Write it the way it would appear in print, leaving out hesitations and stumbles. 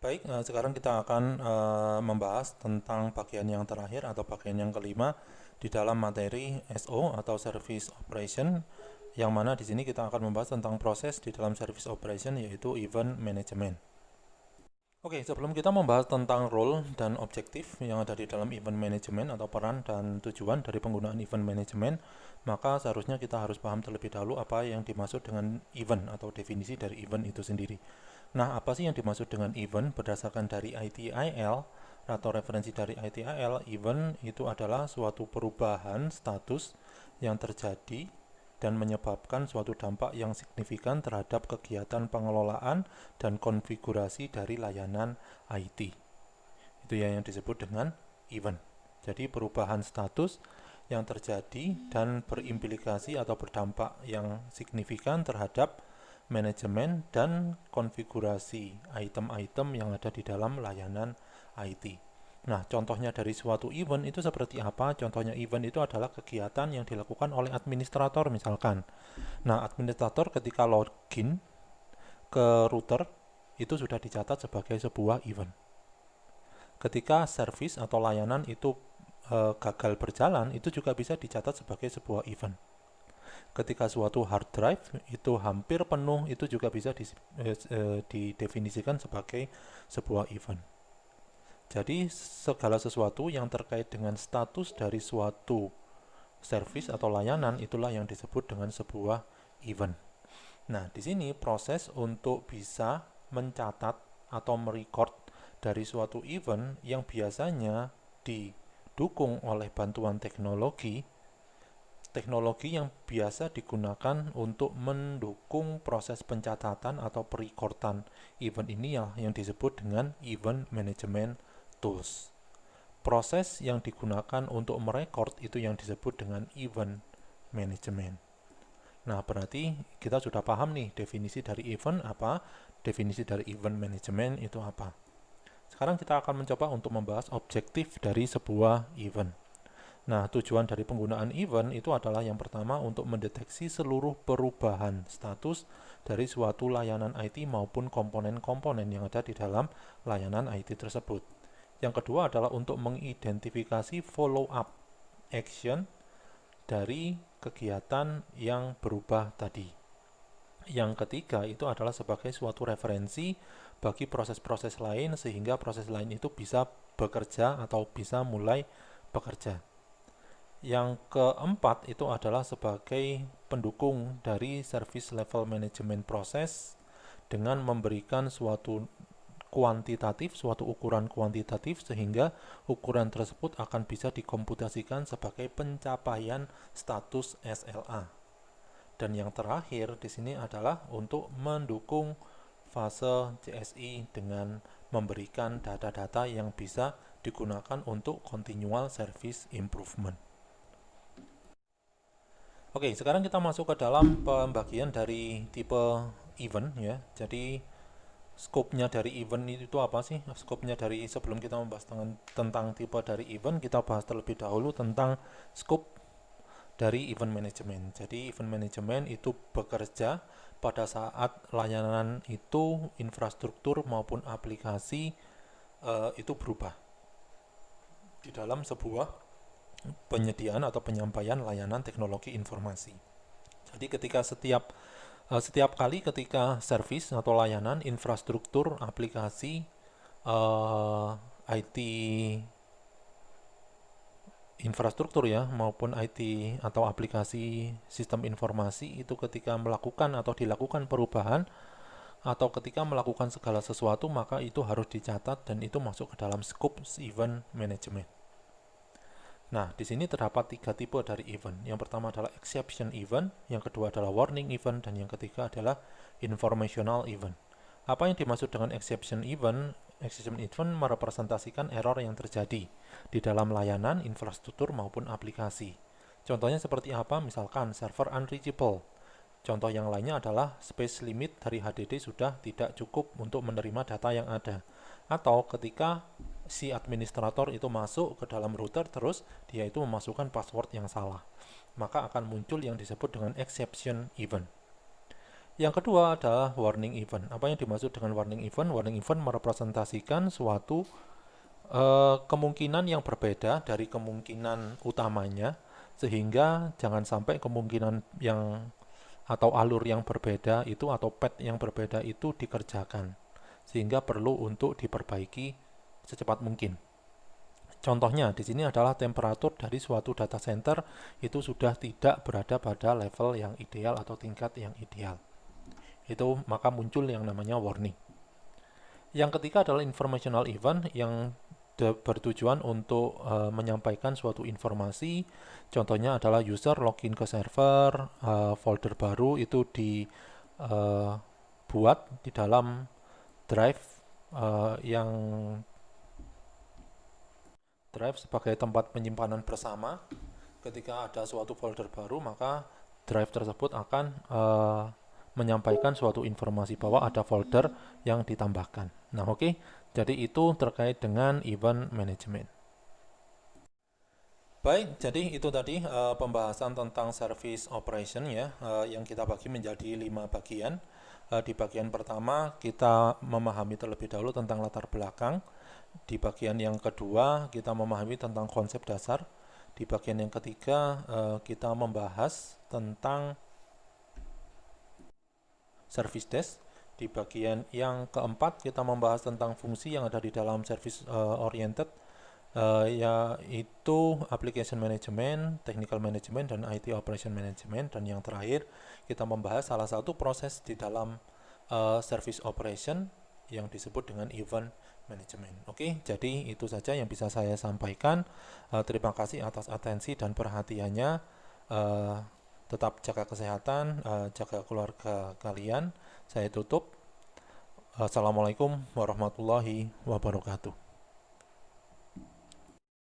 Baik, sekarang kita akan membahas tentang bagian yang terakhir atau bagian yang kelima di dalam materi SO atau Service Operation, yang mana di sini kita akan membahas tentang proses di dalam Service Operation yaitu Event Management. Oke, sebelum kita membahas tentang role dan objektif yang ada di dalam event management atau peran dan tujuan dari penggunaan event management, maka seharusnya kita harus paham terlebih dahulu apa yang dimaksud dengan event atau definisi dari event itu sendiri. Nah, apa sih yang dimaksud dengan event berdasarkan dari ITIL atau referensi dari ITIL? Event itu adalah suatu perubahan status yang terjadi dan menyebabkan suatu dampak yang signifikan terhadap kegiatan pengelolaan dan konfigurasi dari layanan IT. Itu yang disebut dengan event. Jadi perubahan status yang terjadi dan berimplikasi atau berdampak yang signifikan terhadap manajemen dan konfigurasi item-item yang ada di dalam layanan IT. Nah, contohnya dari suatu event itu seperti apa? Contohnya event itu adalah kegiatan yang dilakukan oleh administrator misalkan. Nah, administrator ketika login ke router itu sudah dicatat sebagai sebuah event. Ketika service atau layanan itu gagal berjalan, itu juga bisa dicatat sebagai sebuah event. Ketika suatu hard drive itu hampir penuh, itu juga bisa didefinisikan sebagai sebuah event. Jadi segala sesuatu yang terkait dengan status dari suatu service atau layanan itulah yang disebut dengan sebuah event. Nah, di sini proses untuk bisa mencatat atau merecord dari suatu event yang biasanya didukung oleh bantuan teknologi, teknologi yang biasa digunakan untuk mendukung proses pencatatan atau perekordan event ini yang disebut dengan event management tools. Proses yang digunakan untuk merekord itu yang disebut dengan event management. Nah, berarti kita sudah paham nih definisi dari event apa, definisi dari event management itu apa. Sekarang kita akan mencoba untuk membahas objektif dari sebuah event. Nah, tujuan dari penggunaan event itu adalah yang pertama untuk mendeteksi seluruh perubahan status dari suatu layanan IT maupun komponen-komponen yang ada di dalam layanan IT tersebut. Yang kedua adalah untuk mengidentifikasi follow-up action dari kegiatan yang berubah tadi. Yang ketiga itu adalah sebagai suatu referensi bagi proses-proses lain sehingga proses lain itu bisa bekerja atau bisa mulai bekerja. Yang keempat itu adalah sebagai pendukung dari service level management proses dengan memberikan suatu kuantitatif, suatu ukuran kuantitatif sehingga ukuran tersebut akan bisa dikomputasikan sebagai pencapaian status SLA. Dan yang terakhir di sini adalah untuk mendukung fase CSI dengan memberikan data-data yang bisa digunakan untuk continual service improvement. Oke, sekarang kita masuk ke dalam pembagian dari tipe event ya. Jadi skopnya dari event itu apa sih? Skopnya dari sebelum kita membahas tentang tipe dari event, kita bahas terlebih dahulu tentang skop dari event management. Jadi event management itu bekerja pada saat layanan itu infrastruktur maupun aplikasi itu berubah di dalam sebuah penyediaan atau penyampaian layanan teknologi informasi. Jadi ketika setiap kali ketika service atau layanan infrastruktur aplikasi IT infrastruktur ya maupun IT atau aplikasi sistem informasi itu ketika melakukan atau dilakukan perubahan atau ketika melakukan segala sesuatu maka itu harus dicatat dan itu masuk ke dalam scope event management. Nah, di sini terdapat 3 tipe dari event. Yang pertama adalah exception event, yang kedua adalah warning event, dan yang ketiga adalah informational event. Apa yang dimaksud dengan exception event? Exception event merepresentasikan error yang terjadi di dalam layanan, infrastruktur, maupun aplikasi. Contohnya seperti apa? Misalkan server unreachable. Contoh yang lainnya adalah space limit dari HDD sudah tidak cukup untuk menerima data yang ada. Atau ketika si administrator itu masuk ke dalam router terus dia itu memasukkan password yang salah, maka akan muncul yang disebut dengan exception event. Yang kedua adalah warning event. Apa yang dimaksud dengan warning event? Warning event merepresentasikan suatu kemungkinan yang berbeda dari kemungkinan utamanya, sehingga jangan sampai kemungkinan yang atau alur yang berbeda itu atau path yang berbeda itu dikerjakan, sehingga perlu untuk diperbaiki secepat mungkin. Contohnya di sini adalah temperatur dari suatu data center itu sudah tidak berada pada level yang ideal atau tingkat yang ideal. Itu maka muncul yang namanya warning. Yang ketiga adalah informational event yang bertujuan untuk menyampaikan suatu informasi. Contohnya adalah user login ke server, folder baru itu dibuat di dalam drive yang drive sebagai tempat penyimpanan bersama. Ketika ada suatu folder baru, maka drive tersebut akan menyampaikan suatu informasi bahwa ada folder yang ditambahkan. Nah, oke. Jadi itu terkait dengan event management. Baik, jadi itu tadi pembahasan tentang service operation ya, yang kita bagi menjadi 5 bagian. Di bagian pertama kita memahami terlebih dahulu tentang latar belakang. Di bagian yang kedua kita memahami tentang konsep dasar. Di bagian yang ketiga kita membahas tentang service desk. Di bagian yang keempat kita membahas tentang fungsi yang ada di dalam service oriented, yaitu application management, technical management, dan IT operation management. Dan yang terakhir kita membahas salah satu proses di dalam service operation yang disebut dengan event management. Oke, jadi itu saja yang bisa saya sampaikan. Terima kasih atas atensi dan perhatiannya. Tetap jaga kesehatan, jaga keluarga kalian. Saya tutup. Assalamualaikum warahmatullahi wabarakatuh.